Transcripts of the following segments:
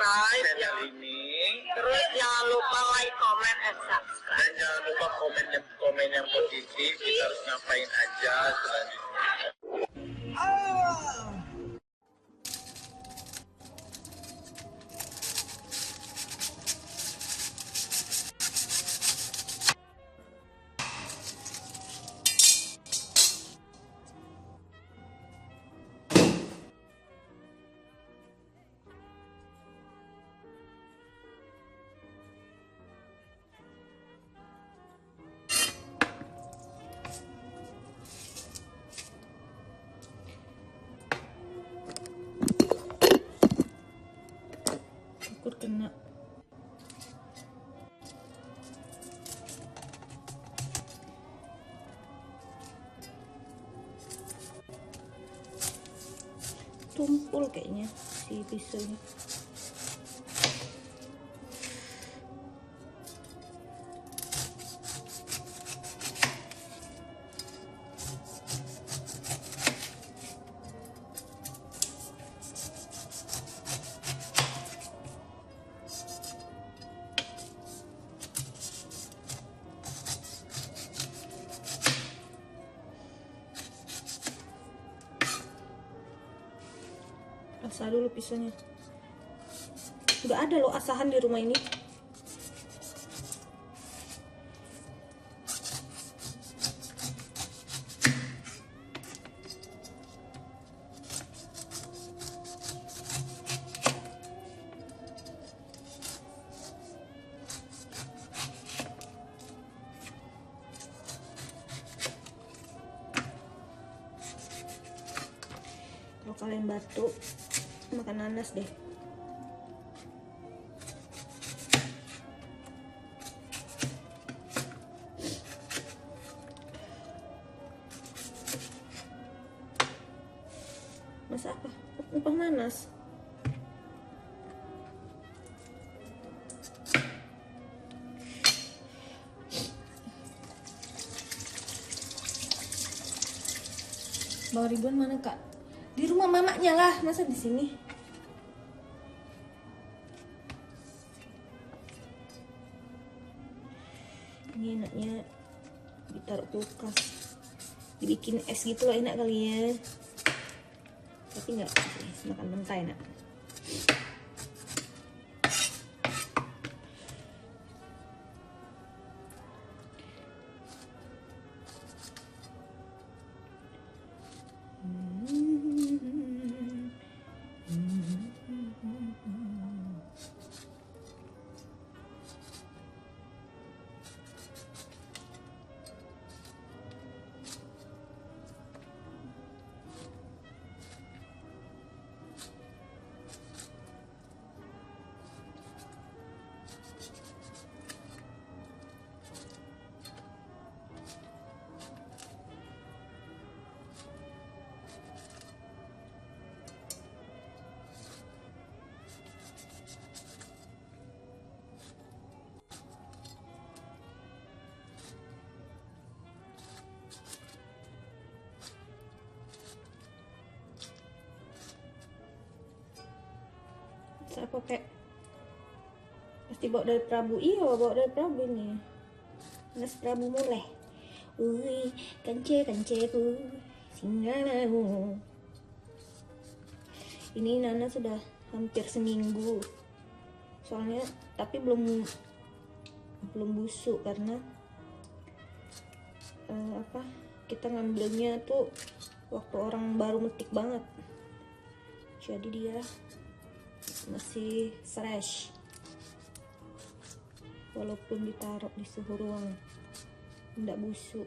subscribe channel ini. terus jangan lupa like, comment, and subscribe. Dan jangan lupa komen yang positif. Kita harus ngapain aja selanjutnya. Takut kena. Tumpul kayaknya si pisaunya. Asah dulu pisaunya. Udah ada loh asahan di rumah ini. Kalau kalian batuk, makan nanas deh. Masa apa? Upah nanas. Bang Ridwan mana kak? Di rumah mamanya lah, masa di sini? Ini enaknya ditaruh kulkas, dibikin es gitu loh, enak kali ya. Tapi nggak makan mentah enak. Apa kek? Pasti bawa dari Prabu. Iya, bawa dari Prabu ini. Nas Prabu mulai. Kanceku singgalamu. Ini Nana sudah hampir seminggu. Soalnya tapi belum busuk karena kita ngambilnya tuh waktu orang baru metik banget. Jadi dia masih fresh walaupun ditaruh di suhu ruang, tidak busuk.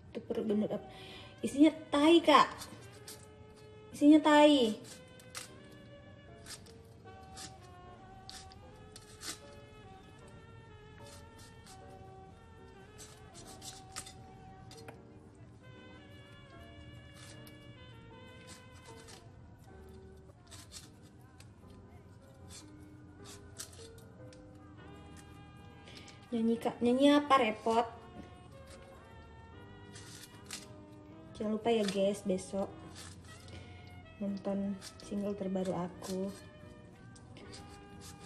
Itu perut bener apa? Isinya tai kak, isinya tai. Nyanyi kak, nyanyi apa repot? Jangan lupa ya guys, besok nonton single terbaru aku,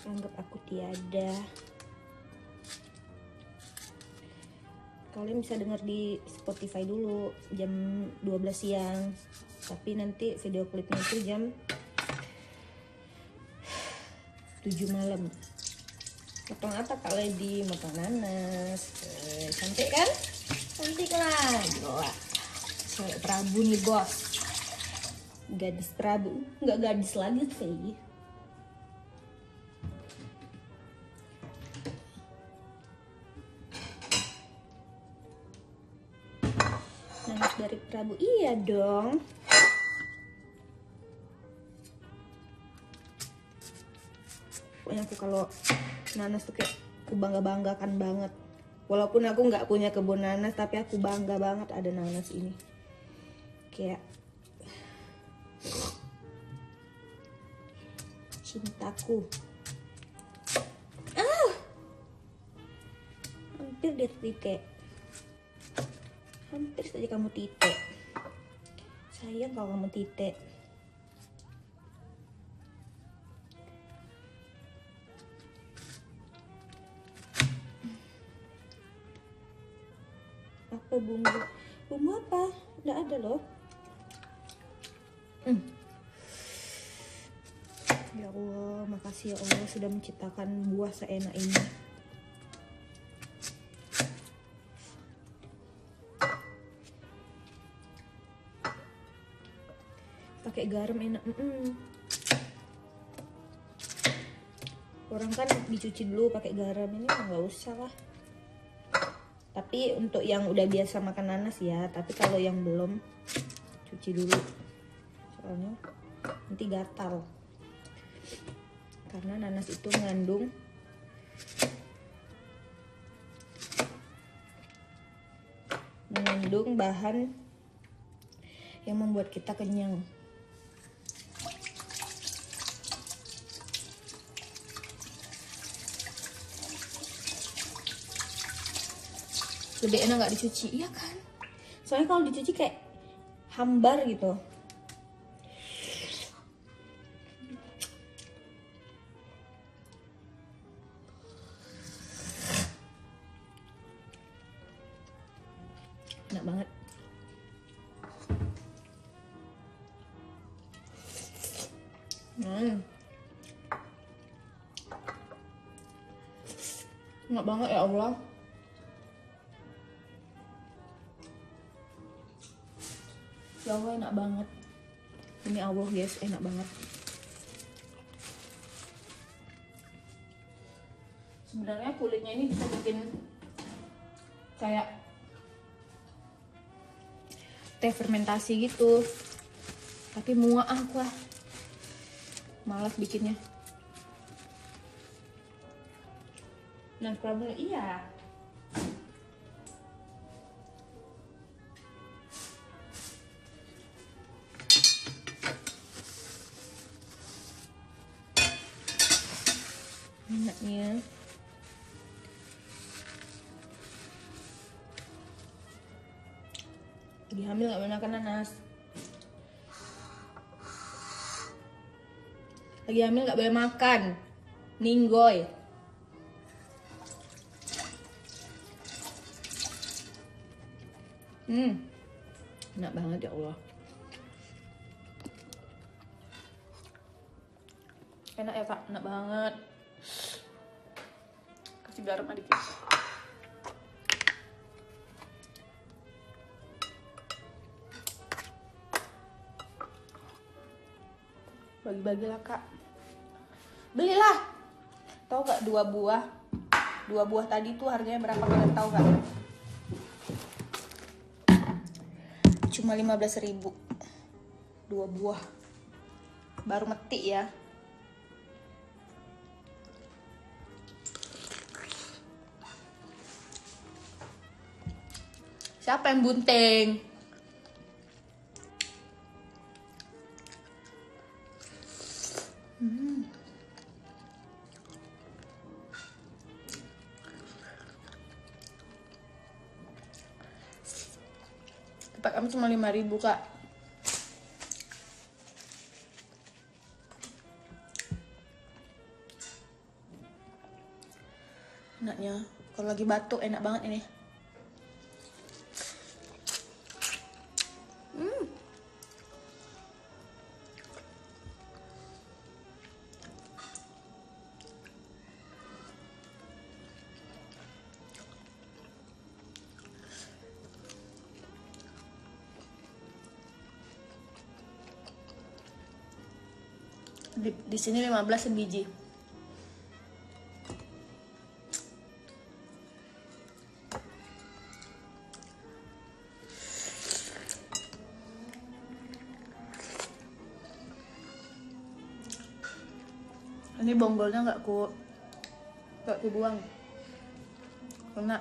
Anggap Aku Tiada. Kalian bisa denger di Spotify dulu jam 12 siang, tapi nanti video klipnya itu jam 7 malam. Potong apa Kak Lady? Potong nanas. Cantik kan? Cantik lah. Gila. Cewek Prabu nih bos. Gadis Prabu. Nggak gadis lagi sih. Nanas dari Prabu. Iya dong. Pokoknya aku kalau nanas tuh kayak aku bangga-banggakan banget. Walaupun aku nggak punya kebun nanas, tapi aku bangga banget ada nanas ini. Kayak cintaku. Hampir deh titik. Hampir saja kamu titik. Sayang kalau kamu titik. Apa bumbu? Bumbu apa? Nggak ada loh. Ya Allah, makasih ya Allah sudah menciptakan buah seenak ini. Pakai garam enak. Orang kan dicuci dulu pakai garam, ini nggak usah lah. Tapi untuk yang udah biasa makan nanas ya, tapi kalau yang belum, cuci dulu. Soalnya nanti gatal. Karena nanas itu mengandung bahan yang membuat kita kenyang. Lebih enak nggak dicuci, iya kan? Soalnya kalau dicuci kayak hambar gitu. Enak banget. Enak banget ya Allah. Ya Allah enak banget. Ini Allah guys, enak banget. Sebenarnya kulitnya ini bisa bikin kayak teh fermentasi gitu. Tapi muak aku lah. Malas bikinnya. Nah, Prabu iya. Enaknya. Lagi hamil gak boleh makan nanas. Lagi hamil gak boleh makan. Ninggoy. Enak banget ya Allah. Enak ya Kak, enak banget. Kasih garam dikit. Bagi-bagi lah Kak. Belilah. Tahu gak 2 buah? 2 buah tadi tuh harganya berapa kalian tahu gak? Cuma 15.000. 2 buah. Baru metik ya. Siapa yang bunting? Dapat kami cuma 5.000 kak. Enaknya kalau lagi batuk enak banget ini. Di sini 15 sebiji. Ini bonggolnya nggak ku buang, kena.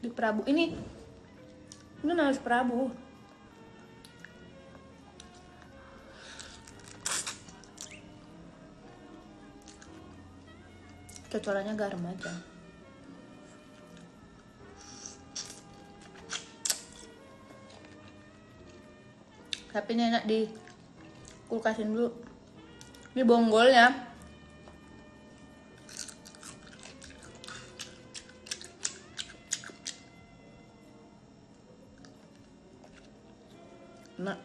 Di Prabu ini nanas Prabu. Cocolannya garam aja. Tapi ini enak di kulkasin dulu. Ini bonggolnya. Nah,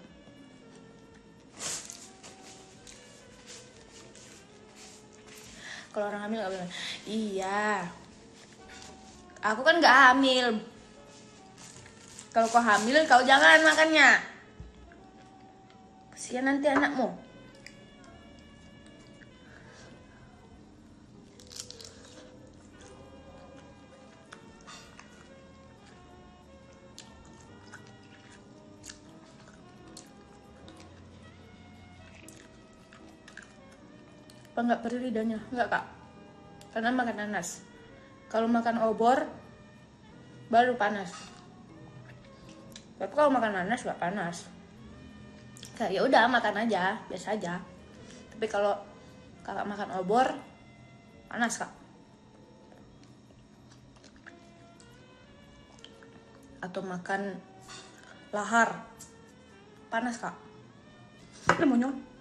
kalau orang hamil gak bilang, iya, aku kan gak hamil. Kalau kau hamil, kau jangan makannya. Kasihan nanti anakmu. Apa nggak perih lidahnya? Nggak kak, karena makan nanas. Kalau makan obor baru panas, tapi kalau makan nanas nggak panas. Kayak ya udah makan aja biasa aja. Tapi kalau kakak makan obor panas kak, atau makan lahar panas kak. Monyong.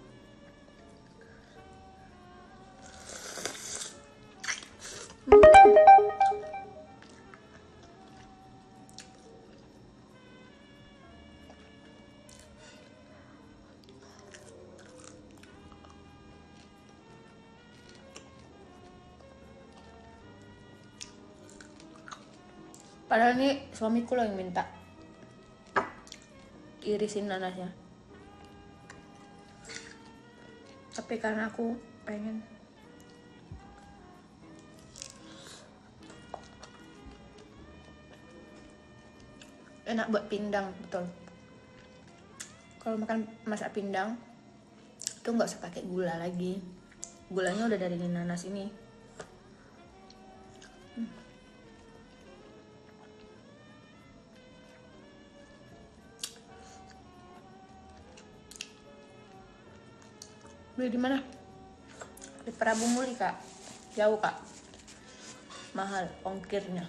Padahal ini suamiku loh yang minta irisin nanasnya, tapi karena aku pengen. Enak buat pindang, betul. Kalau makan masak pindang itu nggak usah pakai gula lagi, gulanya udah dari nanas ini. Beli di mana? Di Prabu Muli kak, jauh kak, mahal ongkirnya.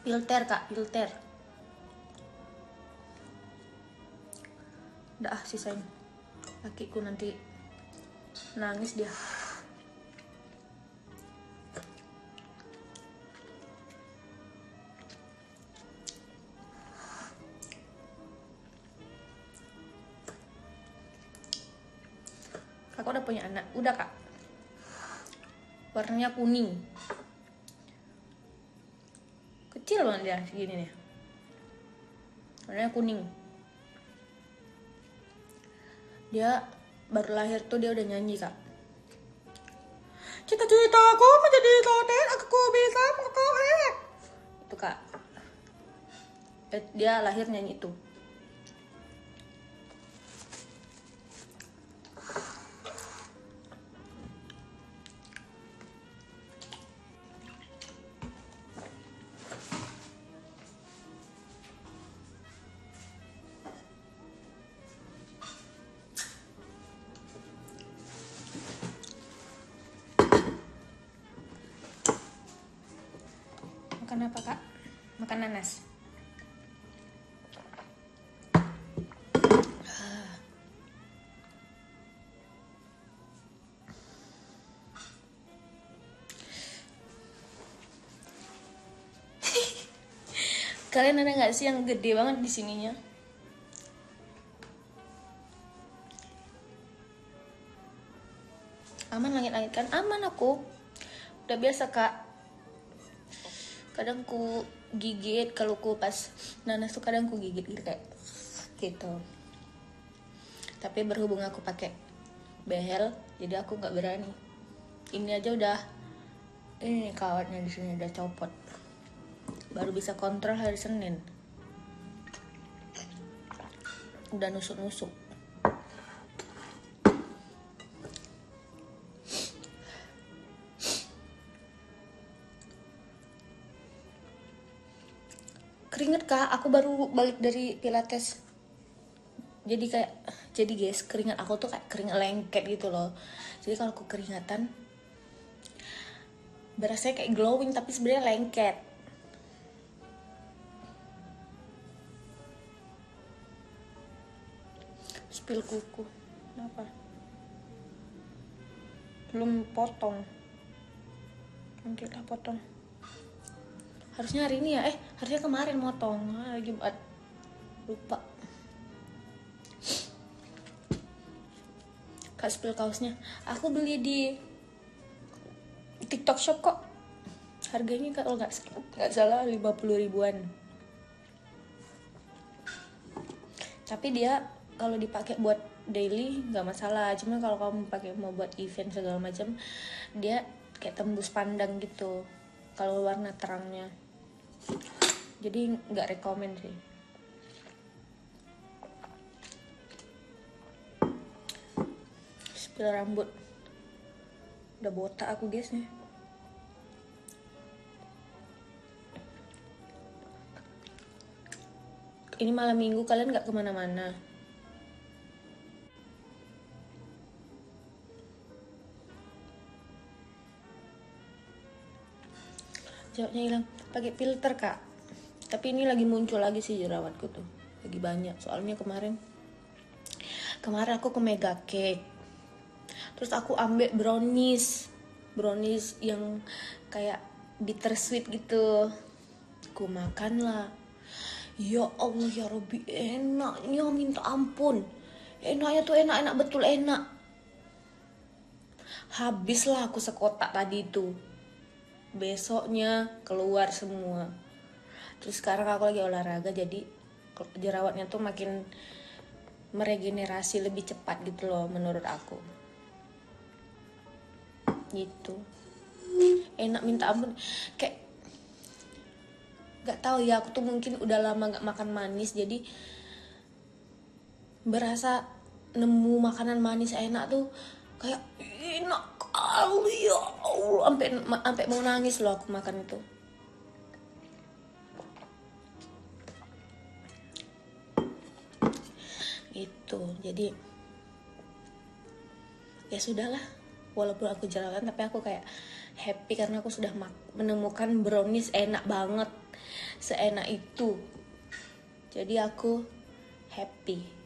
Filter kak, filter. Udah sisain, lakiku nanti nangis dia. Kakak udah punya anak, udah kak. Warnanya kuning. Kecil banget dia, segini nih. Warnanya kuning. Dia baru lahir tuh dia udah nyanyi kak. Cita-citaku menjadi loden, aku bisa mengkorek. Itu kak. Dia lahir nyanyi itu. Makan apa kak? Makan nanas. Kalian ada nggak sih yang gede banget di sininya? Aman langit-langit kan? Aman aku. Udah biasa kak. Kadang ku gigit kalau ku pas nanas tuh kadang ku gigit gitu kayak gitu. Tapi berhubung aku pakai behel, jadi aku nggak berani. Ini aja udah, ini kawatnya di sini udah copot. Baru bisa kontrol hari Senin. Udah nusuk-nusuk. Keringet kak, aku baru balik dari pilates. Jadi guys, keringat aku tuh kayak keringat lengket gitu loh. Jadi kalau aku keringatan, berasa kayak glowing tapi sebenarnya lengket. Spill kuku, kenapa? Belum potong. Nanti lah potong. Harusnya hari ini ya, harusnya kemarin motong. Jumat. Lupa. Kak spill kaosnya. Aku beli di TikTok Shop kok. Harganya kalau nggak salah 50 ribuan. Tapi dia kalau dipakai buat daily nggak masalah. Cuma kalau kamu pakai mau buat event segala macam, dia kayak tembus pandang gitu. Kalau warna terangnya. Jadi nggak rekomen sih. Spill rambut. Udah botak aku guys nih. Ini malam minggu kalian nggak kemana-mana? Jawabnya hilang. Pakai filter kak. Tapi ini lagi muncul lagi sih jerawatku tuh. Lagi banyak. Soalnya kemarin aku ke Mega Cake. Terus aku ambil brownies yang kayak bittersweet gitu. Aku makan lah. Ya Allah ya Robbi, enaknya minta ampun. Enaknya tuh enak betul enak. Habislah aku sekotak tadi itu. Besoknya keluar semua. Terus sekarang aku lagi olahraga, jadi jerawatnya tuh makin meregenerasi lebih cepat gitu loh menurut aku. Gitu. Enak minta ampun. Kayak gak tahu ya, aku tuh mungkin udah lama gak makan manis, jadi berasa nemu makanan manis enak tuh kayak enak kali ya Allah, sampai mau nangis loh aku makan itu. Gitu. Jadi ya sudahlah, walaupun aku jerawatan tapi aku kayak happy karena aku sudah menemukan brownies enak banget, seenak itu. Jadi aku happy.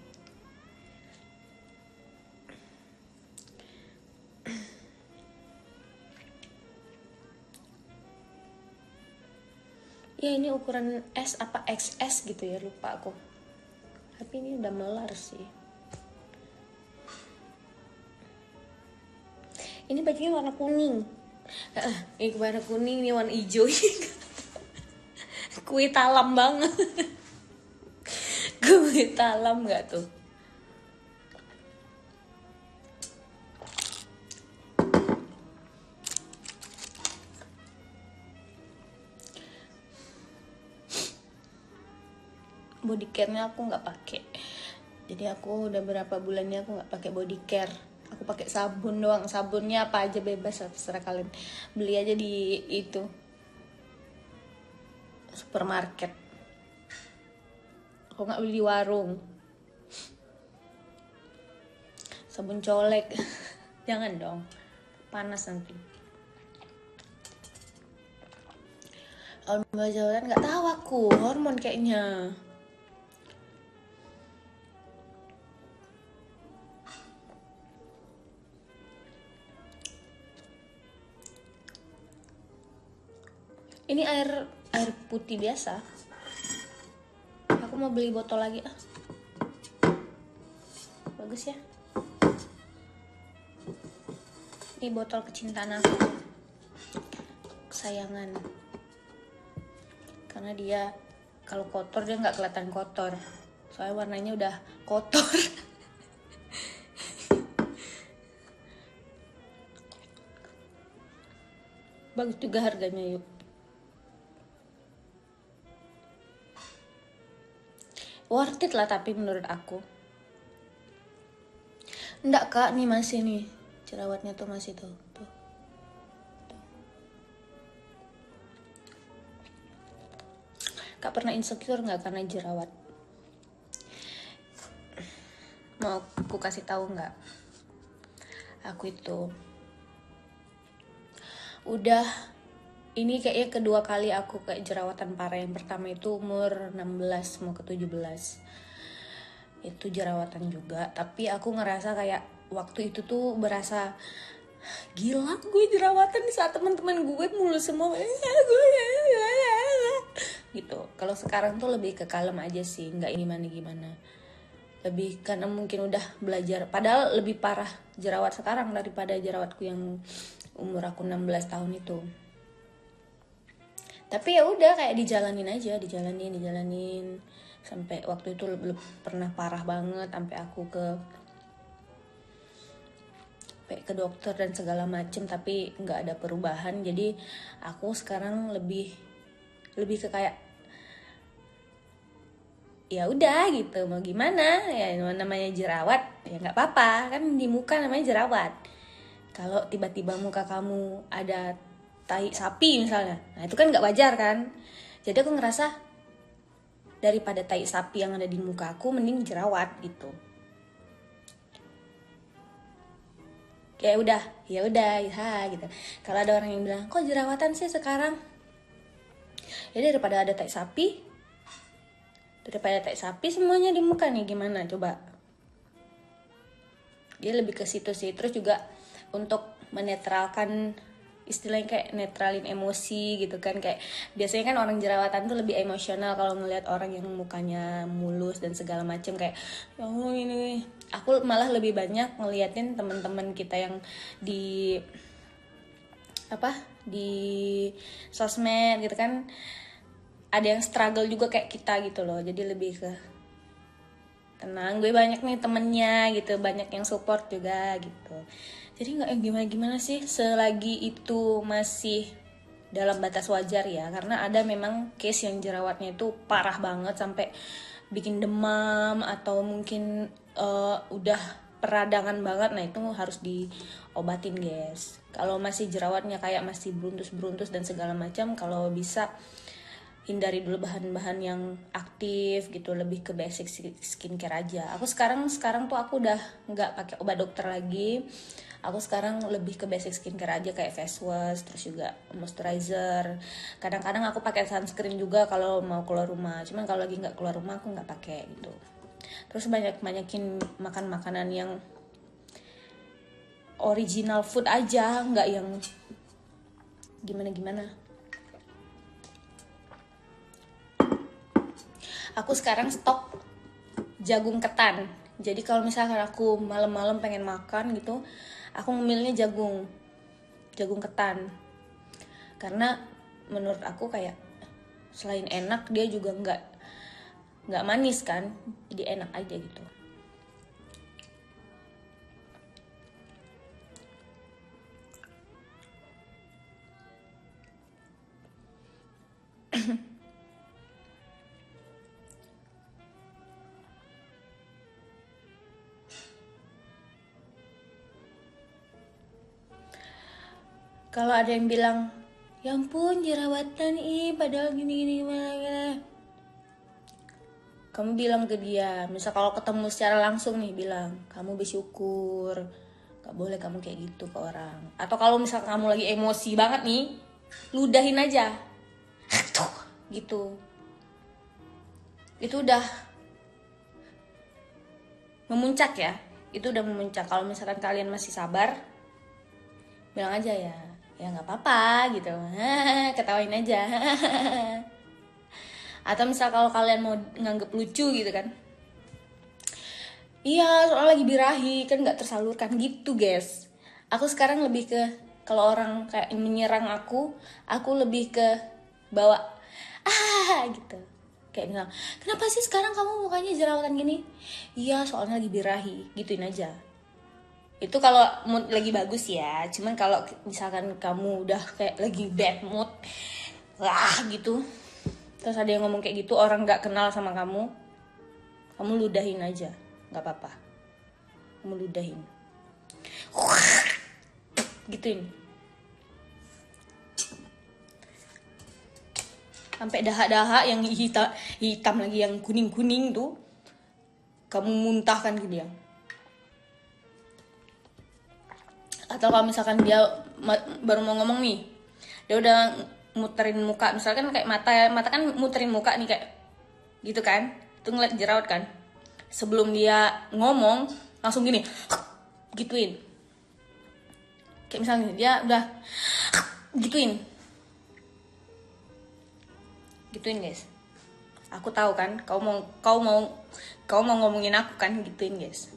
Ya ini ukuran S apa XS gitu ya, lupa aku. Tapi ini udah melar sih. Ini bajunya warna kuning. Ini warna kuning, ini warna hijau. Kue talam banget. Kue talam gak tuh? body care-nya aku nggak pakai. Jadi aku udah berapa bulannya aku nggak pakai body care. Aku pakai sabun doang. Sabunnya apa aja bebas, terserah kalian. Beli aja di itu supermarket. Aku nggak beli di warung. Sabun colek. Jangan dong, panas nanti. Hormon jalan nggak tahu aku, hormon kayaknya. Ini air putih biasa. Aku mau beli botol lagi ah. Bagus ya. Ini botol kecintaan aku. Kesayangan. Karena dia kalau kotor dia nggak kelihatan kotor. Soalnya warnanya udah kotor. Bagus juga harganya yuk. Worth it lah tapi menurut aku. Enggak kak, nih masih nih. Jerawatnya tuh masih tuh. Kak pernah insecure nggak karena jerawat? Mau aku kasih tahu nggak? Aku itu udah ini kayaknya kedua kali aku kayak jerawatan parah. Yang pertama itu umur 16 mau ke 17. Itu jerawatan juga, tapi aku ngerasa kayak waktu itu tuh berasa gila gue jerawatan di saat teman-teman gue mulus semua gitu. Kalau sekarang tuh lebih ke kalem aja sih, nggak gimana lebih karena mungkin udah belajar. Padahal lebih parah jerawat sekarang daripada jerawatku yang umur aku 16 tahun itu. Tapi ya udah kayak dijalanin aja, dijalanin sampai waktu itu pernah parah banget sampai aku ke dokter dan segala macem, tapi nggak ada perubahan. Jadi aku sekarang lebih ke kayak ya udah gitu, mau gimana ya, namanya jerawat ya nggak apa-apa kan, di muka namanya jerawat. Kalau tiba-tiba muka kamu ada tai sapi misalnya, nah itu kan nggak wajar kan. Jadi aku ngerasa daripada tai sapi yang ada di muka aku, mending jerawat gitu. Ya udah ya gitu. Kalau ada orang yang bilang kok jerawatan sih sekarang, ya daripada ada tai sapi semuanya di muka nih, gimana coba. Dia lebih ke situ sih. Terus juga untuk menetralkan, istilahnya kayak netralin emosi gitu kan. Kayak biasanya kan orang jerawatan tuh lebih emosional kalau ngelihat orang yang mukanya mulus dan segala macem, kayak oh ini. Aku malah lebih banyak ngeliatin teman-teman kita yang di sosmed gitu kan, ada yang struggle juga kayak kita gitu loh. Jadi lebih ke tenang, gue banyak nih temennya gitu, banyak yang support juga gitu. Jadi nggak gimana sih, selagi itu masih dalam batas wajar ya. Karena ada memang case yang jerawatnya itu parah banget sampai bikin demam atau mungkin udah peradangan banget. Nah itu harus diobatin guys. Kalau masih jerawatnya kayak masih beruntus dan segala macam, kalau bisa hindari dulu bahan-bahan yang aktif gitu, lebih ke basic skincare aja. Aku sekarang tuh aku udah nggak pakai obat dokter lagi. Aku sekarang lebih ke basic skincare aja, kayak face wash, terus juga moisturizer. Kadang-kadang aku pakai sunscreen juga kalau mau keluar rumah. Cuman kalau lagi nggak keluar rumah aku nggak pakai gitu. Terus banyakin makan makanan yang original food aja, nggak yang gimana. Aku sekarang stok jagung ketan. Jadi kalau misalkan aku malam-malam pengen makan gitu, aku ngemilnya jagung ketan. Karena menurut aku kayak selain enak, dia juga nggak manis kan, jadi enak aja gitu. Kalau ada yang bilang, ya ampun jerawatan padahal gini-gini gimana. Kamu bilang ke dia, misal kalau ketemu secara langsung nih, bilang, kamu bersyukur, gak boleh kamu kayak gitu ke orang. Atau kalau misal kamu lagi emosi banget nih, ludahin aja. Gitu. Itu udah memuncak ya. Itu udah memuncak. Kalau misalkan kalian masih sabar, bilang aja ya nggak apa-apa gitu. Ketawain aja. Atau misal kalau kalian mau nganggep lucu gitu kan, iya soalnya lagi birahi kan nggak tersalurkan gitu guys. Aku sekarang lebih ke, kalau orang kayak menyerang aku lebih ke bawa gitu, kayak bilang, kenapa sih sekarang kamu mukanya jerawatan gini? Iya soalnya lagi birahi, gituin aja. Itu kalau mood lagi bagus ya. Cuman kalau misalkan kamu udah kayak lagi bad mood gitu, terus ada yang ngomong kayak gitu, orang gak kenal sama kamu ludahin aja, gak apa-apa. Kamu ludahin gituin sampai dahak-dahak yang hitam lagi, yang kuning-kuning tuh kamu muntahkan ke dia. Atau kalau misalkan dia baru mau ngomong nih, dia udah muterin muka, misalkan kayak mata kan muterin muka nih kayak gitu kan, itu ngeliat jerawat kan. Sebelum dia ngomong langsung gini, gituin. Kayak misalnya dia udah gituin guys. Aku tahu kan, kau mau ngomongin aku kan, gituin guys.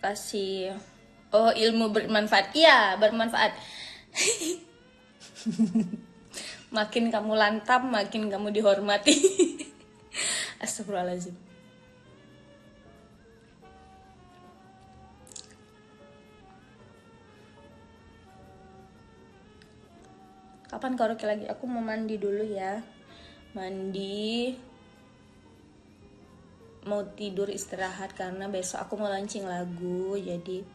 Kasih. Oh, ilmu bermanfaat. Iya, bermanfaat. Makin kamu lantap, makin kamu dihormati. Astagfirullahaladzim. Kapan karaoke lagi? Aku mau mandi dulu ya. Mandi. Mau tidur istirahat karena besok aku mau launching lagu, jadi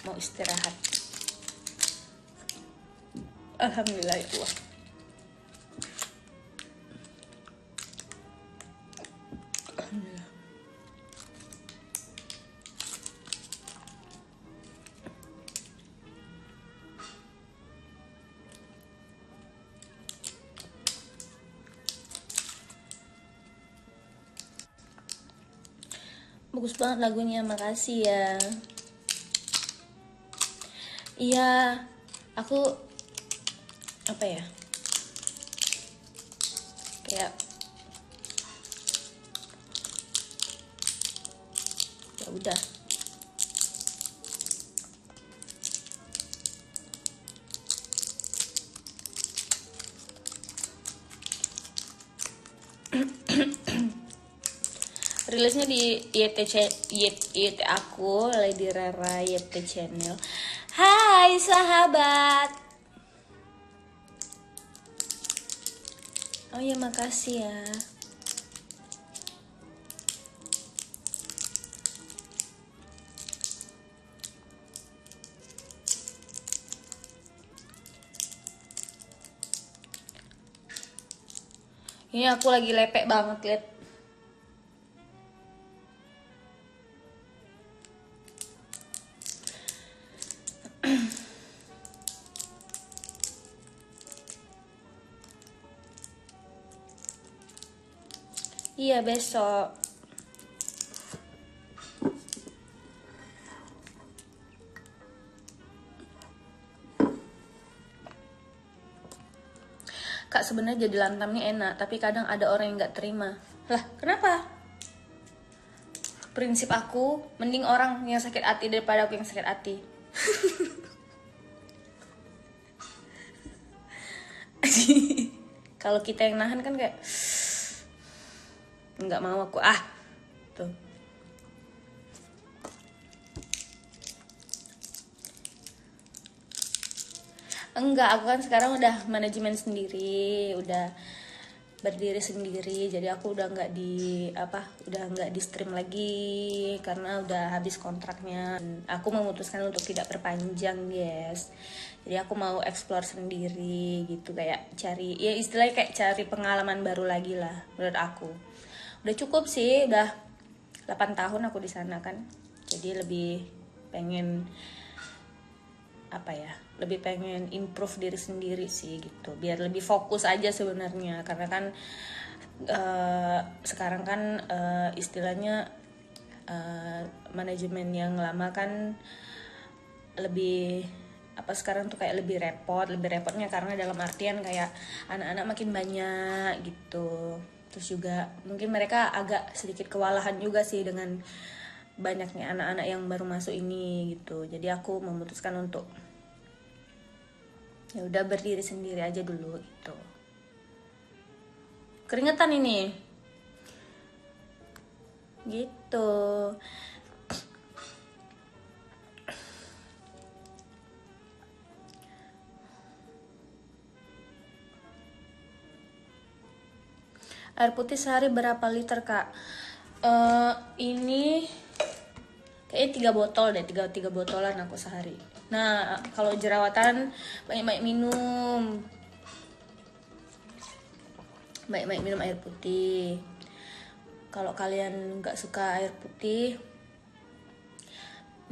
mau istirahat. Alhamdulillah ya Allah. Alhamdulillah. Bagus banget lagunya, makasih ya. Iya, aku apa ya? Kayak ya udah. Rilisnya di YT aku, Lady Rara YT channel. Hai sahabat. Oh ya, makasih ya. Ini aku lagi lepek banget, lihat. Iya, besok. Kak, sebenarnya jadi lantam nih enak, tapi kadang ada orang yang gak terima. Lah, kenapa? Prinsip aku, mending orang yang sakit hati daripada aku yang sakit hati. Kalau kita yang nahan kan kayak nggak mau aku tuh. Enggak, aku kan sekarang udah manajemen sendiri, udah berdiri sendiri, jadi aku udah nggak di stream lagi karena udah habis kontraknya. Aku memutuskan untuk tidak perpanjang, guys. Jadi aku mau explore sendiri gitu, kayak cari, ya istilahnya kayak cari pengalaman baru lagi lah menurut aku. Udah cukup sih, udah 8 tahun aku di sana kan. Jadi lebih pengen lebih pengen improve diri sendiri sih gitu, biar lebih fokus aja sebenarnya, karena kan sekarang kan istilahnya manajemen yang lama kan lebih sekarang tuh kayak lebih repotnya karena dalam artian kayak anak-anak makin banyak gitu, terus juga mungkin mereka agak sedikit kewalahan juga sih dengan banyaknya anak-anak yang baru masuk ini gitu. Jadi aku memutuskan untuk ya udah berdiri sendiri aja dulu gitu. Keringetan ini gitu. Air putih sehari berapa liter, Kak? Ini kayaknya 3 botol deh, 3 botolan aku sehari. Nah, kalau jerawatan banyak-banyak minum. Banyak-banyak minum air putih. Kalau kalian nggak suka air putih,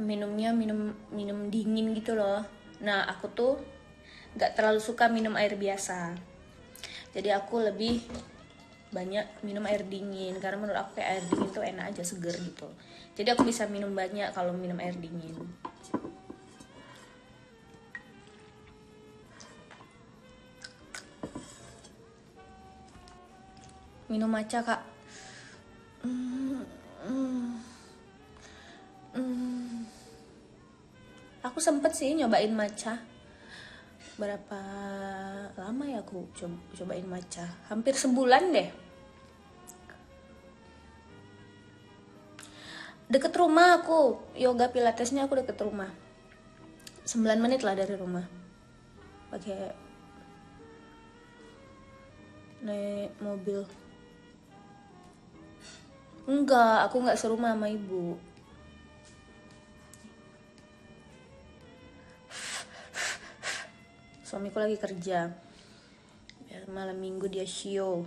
minumnya minum dingin gitu loh. Nah, aku tuh nggak terlalu suka minum air biasa. Jadi aku lebih banyak minum air dingin karena menurut aku kayak air dingin tuh enak aja, seger gitu. Jadi aku bisa minum banyak kalau minum air dingin. Minum matcha, Kak. Aku sempet sih nyobain matcha. Berapa lama ya aku cobain matcha? Hampir sebulan deh. Deket rumah aku, yoga pilatesnya aku deket rumah. 9 menit lah dari rumah. Pakai naik mobil. Enggak, aku nggak serumah sama ibu. Suamiku lagi kerja. Biar malam minggu dia show.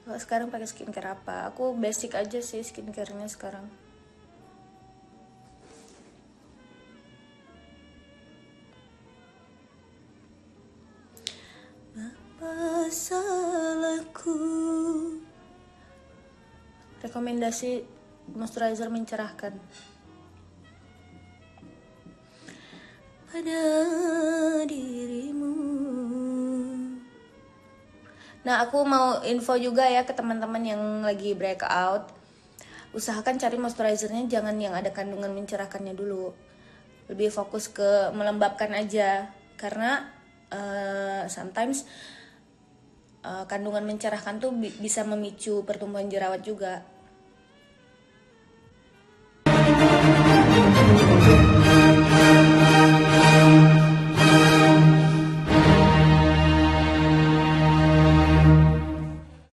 Kalau sekarang pakai skincare apa? Aku basic aja sih skincare-nya sekarang. Apa salahku? Rekomendasi moisturizer mencerahkan pada dirimu. Nah, aku mau info juga ya ke teman-teman yang lagi breakout. Usahakan cari moisturizernya jangan yang ada kandungan mencerahkannya dulu. Lebih fokus ke melembabkan aja. Karena sometimes kandungan mencerahkan tuh bisa memicu pertumbuhan jerawat juga.